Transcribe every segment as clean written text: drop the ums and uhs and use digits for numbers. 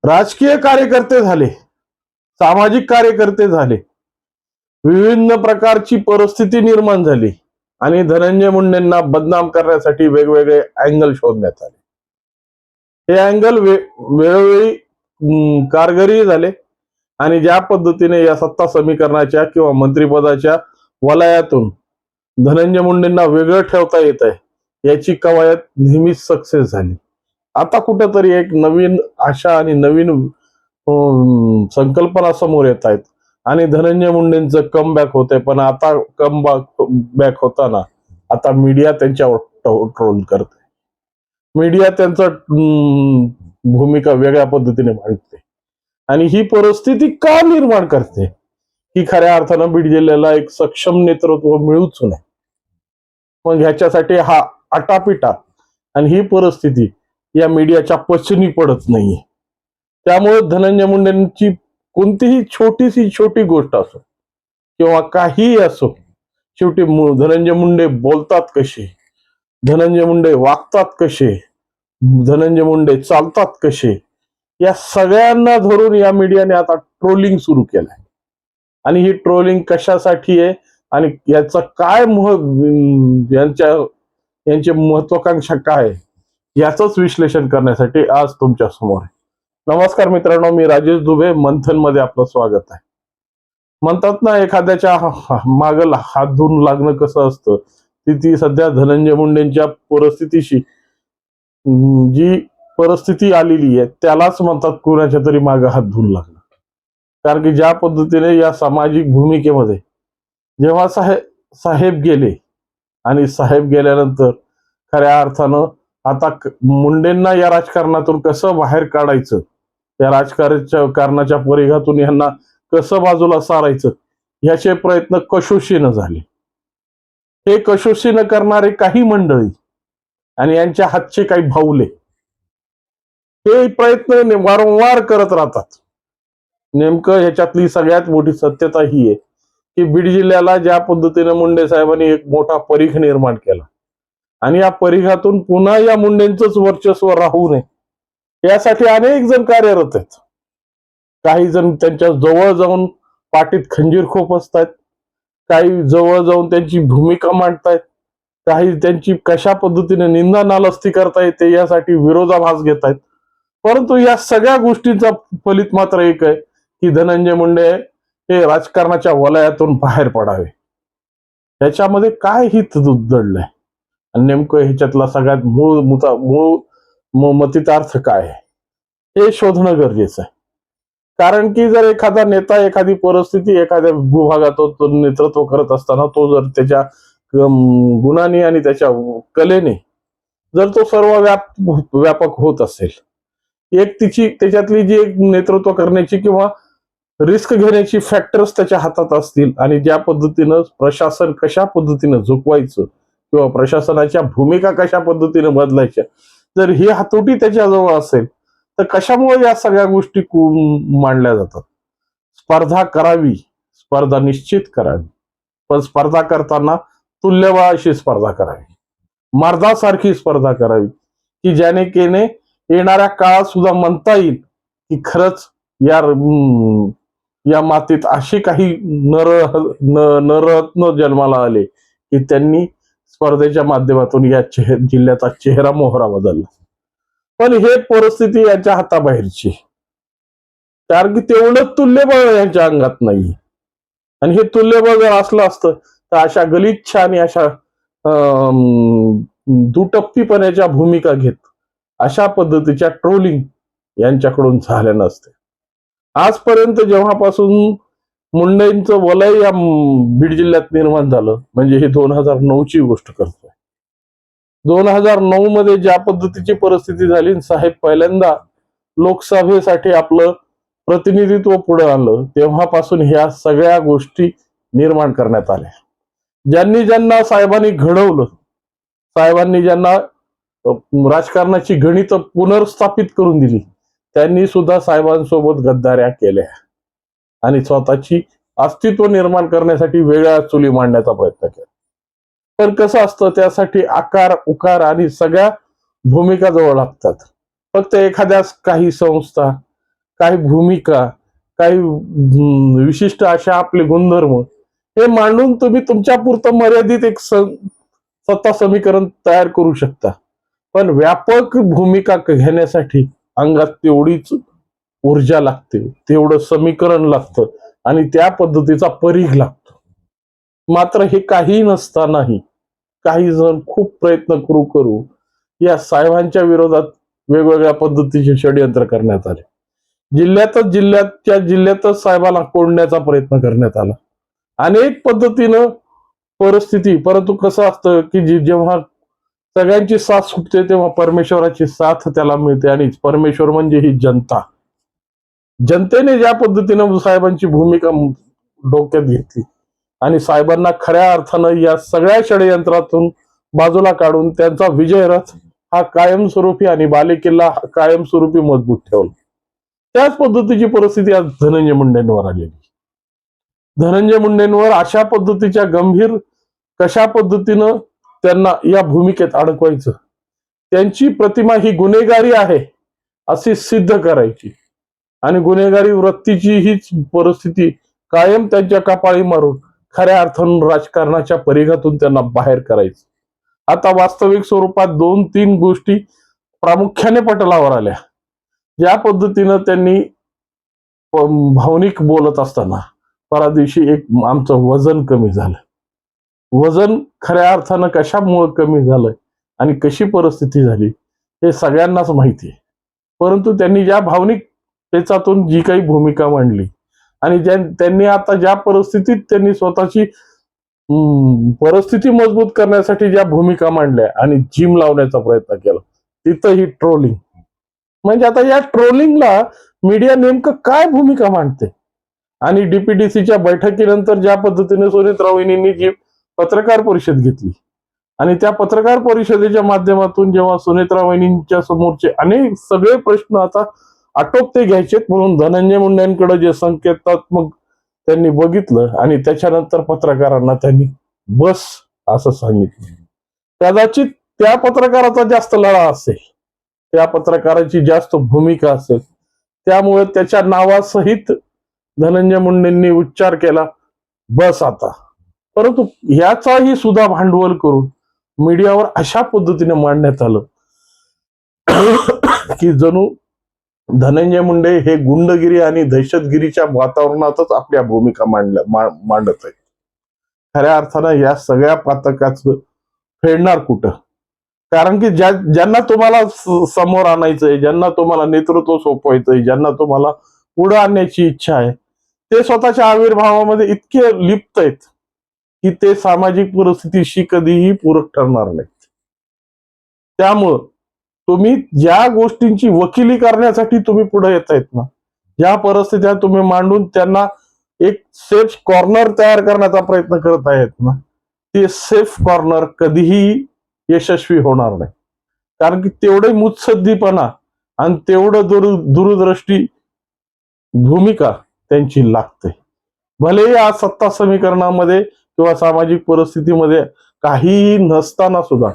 राजकीय कार्यकर्ते झाले, सामाजिक कार्यकर्ते झाले, विविध प्रकारची परिस्थिती निर्माण झाली आणि धनंजय मुंडेंना बदनाम करण्यासाठी वेगवेगळे अँगल शोधण्यात आले. हे अँगल वेळोवेळी कारगरी झाले आणि ज्या पद्धतीने या सत्ता समीकरणाच्या किंवा मंत्रिपदाच्या वलयातून धनंजय मुंडेंना वेगळं ठेवता येत आहे याची कवायत नेहमीच सक्सेस झाली. आता कुठेतरी एक नवीन आशा आणि नवीन संकल्पना समोर येत आहेत आणि धनंजय मुंडेंचं कमबॅक होतंय. पण आता बॅक होताना आता मीडिया त्यांच्यावर ट्रोल करते, मीडिया त्यांचं भूमिका वेगळ्या पद्धतीने मांडते आणि ही परिस्थिती का निर्माण करते की खऱ्या अर्थानं बीड जिल्ह्याला एक सक्षम नेतृत्व मिळूच नये. मग ह्याच्यासाठी हा आटापिटा आणि ही परिस्थिती या मीडियाच्या पचनी पडत नाहीये. त्यामुळे धनंजय मुंडेंची कोणतीही छोटी गोष्ट असो किंवा काहीही असो, शेवटी धनंजय मुंडे बोलतात कसे, धनंजय मुंडे वागतात कसे, धनंजय मुंडे चालतात कसे, या सगळ्यांना धरून या मीडियाने आता ट्रोलिंग सुरू केलंय. आणि ही ट्रोलिंग कशासाठी आहे आणि याचा काय यांची महत्वाकांक्षा काय आहे याच विश्लेषण करण्यासाठी आज तुमच्या समोर आहे. नमस्कार मित्रांनो, मी राजेश दुबे. मंथन मध्ये आपलं स्वागत आहे. म्हणतात ना, एखाद्याच्या मागल हात धुवून लागणं कसं असतं, ती सध्या धनंजय मुंडेंच्या परिस्थितीशी जी परिस्थिती आलेली आहे त्यालाच म्हणतात कुणाच्या तरी मागे हात धुवून लागणं. कारण की ज्या पद्धतीने या सामाजिक भूमिकेमध्ये जेव्हा साहेब गेले आणि साहेब गेल्यानंतर खऱ्या अर्थानं आता मुंडेंना या राजकारणातून कसं बाहेर काढायचं, या राजकारणाच्या परिघातून यांना कसं बाजूला सारायचं याचे प्रयत्न कशोशीनं झाले. हे कशोशीनं करणारे काही मंडळी आणि यांच्या हातचे काही भाऊले हे प्रयत्न वारंवार करत राहतात. नेमकं ह्याच्यातली सगळ्यात मोठी सत्यता ही आहे की बीड जिल्ह्याला ज्या पद्धतीने मुंडे साहेबांनी एक मोठा परीघ निर्माण केला आणि या परिघातून पुन्हा या मुंडेंचंच वर्चस्व राहू नये यासाठी अनेक जण कार्यरत आहेत. काही जण त्यांच्या जवळ जाऊन पाठीत खंजीर खोपसतायत, काही जवळ जाऊन त्यांची भूमिका मांडतायत, काही त्यांची कशा पद्धतीने निंदा नालस्ती करता येते यासाठी विरोधाभास घेत आहेत. परंतु या सगळ्या गोष्टींचा फलित मात्र एक आहे की धनंजय मुंडे हे राजकारणाच्या वलयातून बाहेर पडावे. त्याच्यामध्ये काय हित दडलंय आणि नेमकं ह्याच्यातला सगळ्यात मूळ मतितार्थ काय आहे हे शोधणं गरजेचं आहे. कारण की जर एखादा नेता एखादी परिस्थिती एखाद्या भूभागात तो नेतृत्व करत असताना तो जर त्याच्या गुणांनी आणि त्याच्या कलेने जर तो सर्व व्यापक होत असेल, एक त्याच्यातली जी एक नेतृत्व करण्याची किंवा रिस्क घेण्याची फॅक्टर्स त्याच्या हातात असतील आणि ज्या पद्धतीनं प्रशासन कशा पद्धतीनं झुकवायचं किंवा प्रशासनाच्या भूमिका कशा पद्धतीने बदलायच्या, जर ही हातोटी त्याच्याजवळ असेल तर कशामुळे या सगळ्या गोष्टी मांडल्या जातात. स्पर्धा करावी, स्पर्धा निश्चित करावी, पण स्पर्धा करताना तुल्यबळाशी स्पर्धा करावी, मर्दासारखी स्पर्धा करावी की ज्याने केने येणाऱ्या काळात सुद्धा म्हणता येईल की खरंच या मातीत अशी काही नररत्न जन्माला आले की त्यांनी स्पर्धेच्या माध्यमातून या जिल्ह्याचा चेहरा मोहरा बदलला. पण हे परिस्थिती यांच्या हाताबाहेरची, कारण की तेवढं तुल्यबळ यांच्या अंगात नाही. आणि हे तुल्यबळ जर असलं असतं तर अशा गलिच्छ आणि अशा दुटप्पीपणाच्या भूमिका घेत अशा पद्धतीच्या ट्रोलिंग यांच्याकडून झाल्या नसते. आजपर्यंत जेव्हापासून मुंडेंचं वलय या बीड जिल्ह्यात निर्माण झालं, म्हणजे हे 2009ची गोष्ट करतोय. 2009 मध्ये ज्या पद्धतीची परिस्थिती झाली, साहेब पहिल्यांदा लोकसभेसाठी आपलं प्रतिनिधित्व पुढे आलं, तेव्हापासून ह्या सगळ्या गोष्टी निर्माण करण्यात आल्या. ज्यांना साहेबांनी घडवलं, साहेबांनी ज्यांना राजकारणाची गणित पुनर्स्थापित करून दिली, त्यांनी सुद्धा साहेबांसोबत गद्दाऱ्या केल्या आणि स्वतःची अस्तित्व निर्माण करण्यासाठी वेगळ्या चुली मांडण्याचा प्रयत्न केला. पण कसं असतं, त्यासाठी आकार उकार आणि सगळ्या भूमिका जवळ लागतात. फक्त एखाद्या काही संस्था काही भूमिका, काही विशिष्ट अशा आपले गुणधर्म हे मांडून तुम्ही तुमच्या पुरतं मर्यादित एक सत्ता समीकरण तयार करू शकता. पण व्यापक भूमिका घेण्यासाठी अंगात तेवढीच ऊर्जा लागते, तेवढं समीकरण लागतं आणि त्या पद्धतीचा परीघ लागतो. मात्र हे काही नसतानाही काही जण खूप प्रयत्न करू या साहेबांच्या विरोधात वेगवेगळ्या पद्धतीचे षडयंत्र करण्यात आले. जिल्ह्यातच साहेबांना कोंडण्याचा प्रयत्न करण्यात आला अनेक पद्धतीनं परिस्थिती. परंतु कसं असतं की जेव्हा सगळ्यांची साथ सुटते तेव्हा परमेश्वराची साथ त्याला मिळते, आणि परमेश्वर म्हणजे ही जनता. जनतेने ज्या पद्धतीनं साहेबांची भूमिका डोक्यात घेतली आणि साहेबांना खऱ्या अर्थानं या सगळ्या षडयंत्रातून बाजूला काढून त्यांचा विजय रथ हा कायमस्वरूपी आणि बालेकिल्ला कायमस्वरूपी मजबूत ठेवला. त्याच पद्धतीची परिस्थिती आज धनंजय मुंडेंवर आलेली. धनंजय मुंडेंवर अशा पद्धतीच्या गंभीर कशा पद्धतीनं त्यांना या भूमिकेत अडकवायचं, त्यांची प्रतिमा ही गुन्हेगारी आहे अशी सिद्ध करायची आणि गुन्हेगारी वृत्तीची हीच परिस्थिती कायम त्यांच्या कपाळी मारून खऱ्या अर्थानं राजकारणाच्या परिघातून त्यांना बाहेर करायचं. आता वास्तविक स्वरूपात 2-3 गोष्टी प्रामुख्याने पटलावर आल्या. ज्या पद्धतीनं त्यांनी भावनिक बोलत असताना परा दिवशी एक आमचं वजन कमी झालं. वजन खऱ्या अर्थानं कशामुळे कमी झालंय आणि कशी परिस्थिती झाली हे सगळ्यांनाच माहिती आहे. परंतु त्यांनी ज्या भावनिक त्याच्यातून जी काही भूमिका मांडली आणि त्यांनी आता ज्या परिस्थितीत त्यांनी स्वतःची परिस्थिती मजबूत करण्यासाठी ज्या भूमिका मांडल्या आणि जिम लावण्याचा प्रयत्न केला, तिथं ही ट्रोलिंग. म्हणजे आता या ट्रोलिंगला मीडिया नेमकं काय भूमिका मांडते? आणि डीपीडीसीच्या बैठकीनंतर ज्या पद्धतीने सुनीत्रा वहिनींनी जी पत्रकार परिषद घेतली आणि त्या पत्रकार परिषदेच्या माध्यमातून जेव्हा सुनीत्रा वहिनींच्या समोरचे अनेक सगळे प्रश्न आता आटोपते घ्यायचेत म्हणून धनंजय मुंडेंकडे जे संकेतात्मक त्यांनी बघितलं आणि त्याच्यानंतर पत्रकारांना त्यांनी बस असं सांगितलं. कदाचित त्या पत्रकाराचा जास्त लढा असेल, त्या पत्रकाराची जास्त भूमिका असेल, त्यामुळे त्याच्या नावासहित धनंजय मुंडेंनी उच्चार केला बस आता. परंतु याचाही सुद्धा भांडवल करून मीडियावर अशा पद्धतीने मांडण्यात आलं की जणू धनंजय मुंडे हे गुंडगिरी आणि दहशतगिरीच्या वातावरणातच आपल्या भूमिका मांडत आहेत. खऱ्या अर्थानं या सगळ्या पातकाचं फेडणार कुठं? कारण की ज्यांना तुम्हाला समोर आणायचंय, ज्यांना तुम्हाला नेतृत्व सोपवायचंय, ज्यांना तुम्हाला पुढे आणण्याची इच्छा आहे, ते स्वतःच्या आविर्भावामध्ये इतके लिप्त आहेत की ते सामाजिक परिस्थितीशी कधीही पूरक ठरणार नाहीत. त्यामुळं तुम्ही ज्या गोष्टींची वकिली करण्यासाठी तुम्ही पुढे येत आहेत ना, ज्या परिस्थित्या तुम्ही मांडून त्यांना एक सेफ कॉर्नर तयार करण्याचा प्रयत्न करत आहेत ना, ते सेफ कॉर्नर कधीही यशस्वी होणार नाही. कारण की तेवढे मुत्सद्दीपणा आणि तेवढं दूरदृष्टी भूमिका त्यांची लागते. भले या सत्ता समीकरणामध्ये किंवा सामाजिक परिस्थितीमध्ये काहीही नसताना सुद्धा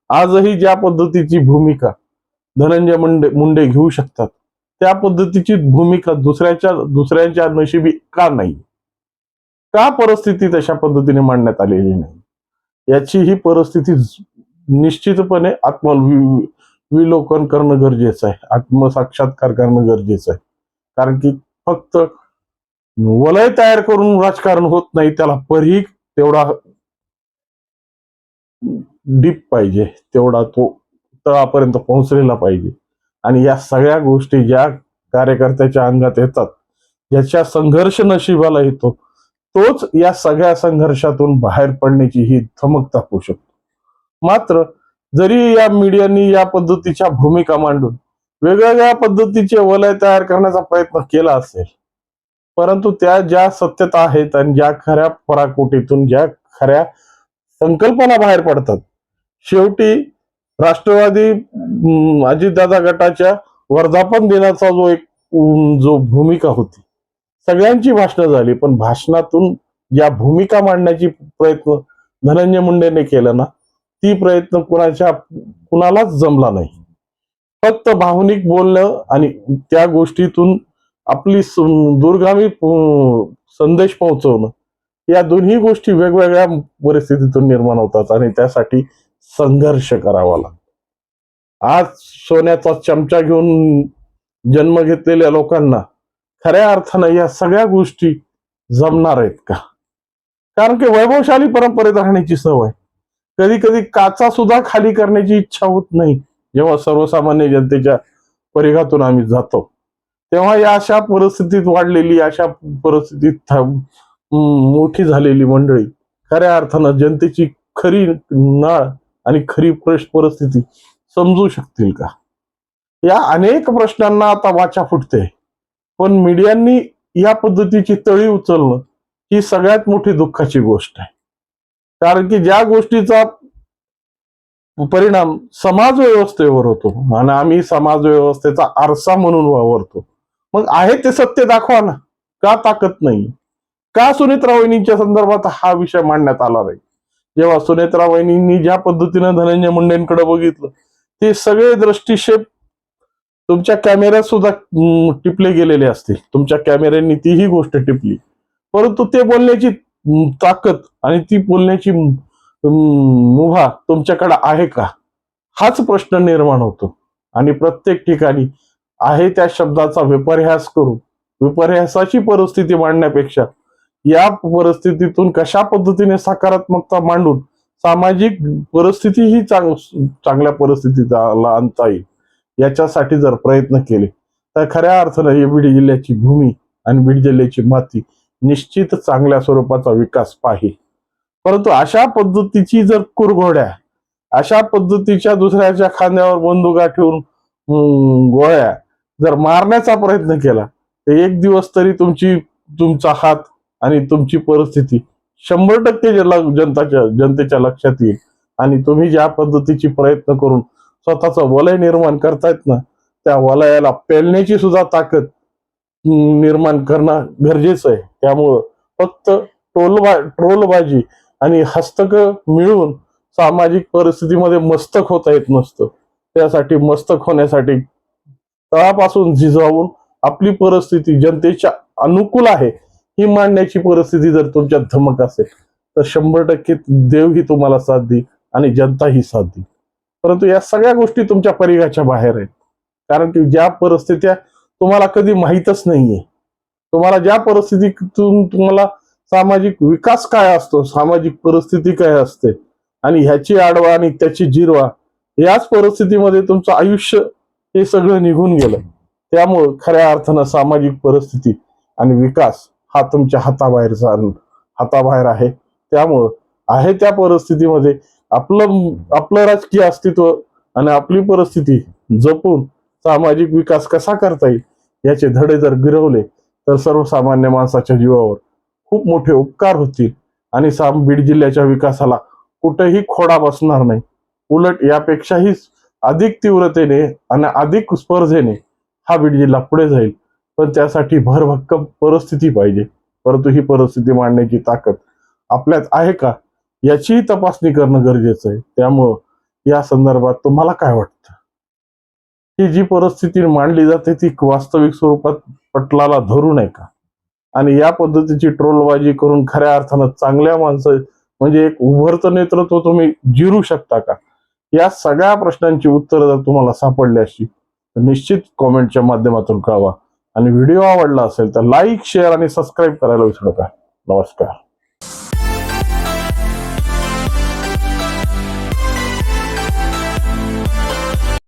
आजही ज्या पद्धतीची भूमिका धनंजय मुंडे घेऊ शकतात, त्या पद्धतीची भूमिका दुसऱ्यांच्या नशिबी का नाही? का परिस्थिती तशा पद्धतीने मांडण्यात आलेली नाही? याची ही परिस्थिती निश्चितपणे आत्मविलोकन करणं गरजेचं आहे, आत्मसाक्षात्कार करणं गरजेचं आहे. कारण की फक्त वलय तयार करून राजकारण होत नाही, त्याला परीघ तेवढा डीप पाहिजे, तेवढा तो तळापर्यंत पोहोचलेला पाहिजे. आणि या सगळ्या गोष्टी ज्या कार्यकर्त्याच्या अंगात येतात, ज्याच्या संघर्ष नशिबाला येतो, तोच या सगळ्या संघर्षातून बाहेर पडण्याची ही धमक दाखवू शकतो. मात्र जरी या मीडियानी या पद्धतीच्या भूमिका मांडून वेगवेगळ्या पद्धतीचे वलय तयार करण्याचा प्रयत्न केला असेल, परंतु त्या ज्या सत्यता आहेत आणि ज्या खऱ्या पराकोटीतून ज्या खऱ्या संकल्पना बाहेर पडतात, शेवटी राष्ट्रवादी अजितदादा गटाच्या वर्धापन दिनाचा जो भूमिका होती, सगळ्यांची भाषणं झाली, पण भाषणातून ज्या भूमिका मांडण्याची प्रयत्न धनंजय मुंडेने केलं ना, ती प्रयत्न कुणालाच जमला नाही. फक्त भावनिक बोलणं आणि त्या गोष्टीतून आपली दूरगामी संदेश पोहोचवणं, या दोन्ही गोष्टी वेगवेगळ्या परिस्थितीतून निर्माण होतात आणि त्यासाठी संघर्ष करावा लागतो. आज सोन्याचा चमचा घेऊन जन्म घेतलेल्या लोकांना खऱ्या अर्थानं या सगळ्या गोष्टी जमणार आहेत का? कारण की वैभवशाली परंपरेत राहण्याची सवय, कधी कधी काचा सुद्धा खाली करण्याची इच्छा होत नाही जेव्हा सर्वसामान्य जनतेच्या परिघातून आम्ही जातो. तेव्हा या अशा परिस्थितीत वाढलेली, अशा परिस्थितीत मोठी झालेली मंडळी खऱ्या अर्थानं जनतेची खरी नाळ आणि खरी परिस्थिती समजू शकतील का? या अनेक प्रश्नांना आता वाचा फुटते. पण मीडियांनी या पद्धतीची तळी उचलणं ही सगळ्यात मोठी दुःखाची गोष्ट आहे. कारण की ज्या गोष्टीचा परिणाम समाज व्यवस्थेवर होतो आणि आम्ही समाज व्यवस्थेचा आरसा म्हणून वावरतो, मग आहे ते सत्य दाखवा ना. का ताकद नाही? का सुनेत्रा वहिनींच्या संदर्भात हा विषय मांडण्यात आला नाही? जेव्हा सुनेत्रा वहिनींनी ज्या पद्धतीनं धनंजय मुंडेंकडे बघितलं, ते सगळे दृष्टिक्षेप तुमच्या कॅमेऱ्यात सुद्धा टिपले गेलेले असतील. तुमच्या कॅमेऱ्यांनी तीही गोष्ट टिपली, परंतु ते बोलण्याची ताकद आणि ती बोलण्याची मुभा तुमच्याकडे आहे का? हाच प्रश्न निर्माण होतो. आणि प्रत्येक ठिकाणी आहे त्या शब्दाचा विपर्यास करून विपर्यासाची परिस्थिती मांडण्यापेक्षा या परिस्थितीतून कशा पद्धतीने सकारात्मकता मांडून सामाजिक परिस्थिती ही चांगल्या परिस्थितीला आणता येईल याच्यासाठी जर प्रयत्न केले तर खऱ्या अर्थानं ही बीड जिल्ह्याची भूमी आणि बीड जिल्ह्याची माती निश्चित चांगल्या स्वरूपाचा विकास पाहिल. परंतु अशा पद्धतीची जर कुरघोड्या, अशा पद्धतीच्या दुसऱ्याच्या खांद्यावर बंदुका ठेवून गोळ्या जर मारण्याचा प्रयत्न केला तर एक दिवस तरी तुमचा हात आणि तुमची परिस्थिती 100% जनतेच्या लक्षात येईल. आणि तुम्ही ज्या पद्धतीची प्रयत्न करून स्वतःचं वलय निर्माण करतायत ना, त्या वलयाला पेलण्याची सुद्धा ताकद निर्माण करणं गरजेचं आहे. त्यामुळं फक्त ट्रोलबाजी आणि हस्तक मिळून सामाजिक परिस्थितीमध्ये मस्तक होता येत नसतं. त्यासाठी मस्तक होण्यासाठी तळापासून झिजवून आपली परिस्थिती जनतेच्या अनुकूल आहे ही मांडण्याची परिस्थिती जर तुमच्यात धमक असेल तर 100% देवही तुम्हाला साथ देईल आणि जनताही साथ देईल. परंतु या सगळ्या गोष्टी तुमच्या परिघाच्या बाहेर आहेत. कारण की ज्या परिस्थित्या तुम्हाला कधी माहीतच नाहीये, तुम्हाला ज्या परिस्थितीतून तुम्हाला सामाजिक विकास काय असतो, सामाजिक परिस्थिती काय असते आणि ह्याची आडवा आणि त्याची जिरवा, याच परिस्थितीमध्ये तुमचं आयुष्य हे सगळं निघून गेलं. त्यामुळं खऱ्या अर्थानं सामाजिक परिस्थिती आणि विकास हा तुमच्या हाताबाहेर आहे. त्यामुळं आहे त्या परिस्थितीमध्ये आपलं राजकीय अस्तित्व आणि आपली परिस्थिती जपून सामाजिक विकास कसा करता येईल याचे धडे जर गिरवले तर सर्वसामान्य माणसाच्या जीवावर खूप मोठे उपकार होतील आणि बीड जिल्ह्याच्या विकासाला कुठेही खोडा बसणार नाही. उलट यापेक्षाही अधिक तीव्रतेने आणि अधिक स्पर्धेने हा बीड जिल्हा पुढे जाईल. पण त्यासाठी भरभक्कम परिस्थिती पाहिजे. परंतु ही परिस्थिती मांडण्याची ताकद आपल्यात आहे का याची तपासणी करणं गरजेचं आहे. त्यामुळं या संदर्भात तुम्हाला काय वाटतं? ही जी परिस्थिती मांडली जाते ती वास्तविक स्वरूपात पटलाला धरू नये का? आणि या पद्धतीची ट्रोलबाजी करून खऱ्या अर्थानं चांगल्या माणसं म्हणजे एक उभरतं नेतृत्व तुम्ही जिरू शकता का? या सगळ्या प्रश्नांची उत्तरं जर तुम्हाला सापडली असती तर निश्चित कॉमेंटच्या माध्यमातून कळवा. आणि व्हिडिओ आवडला असेल तर लाईक, शेअर आणि सबस्क्राईब करायला विसरू नका. नमस्कार.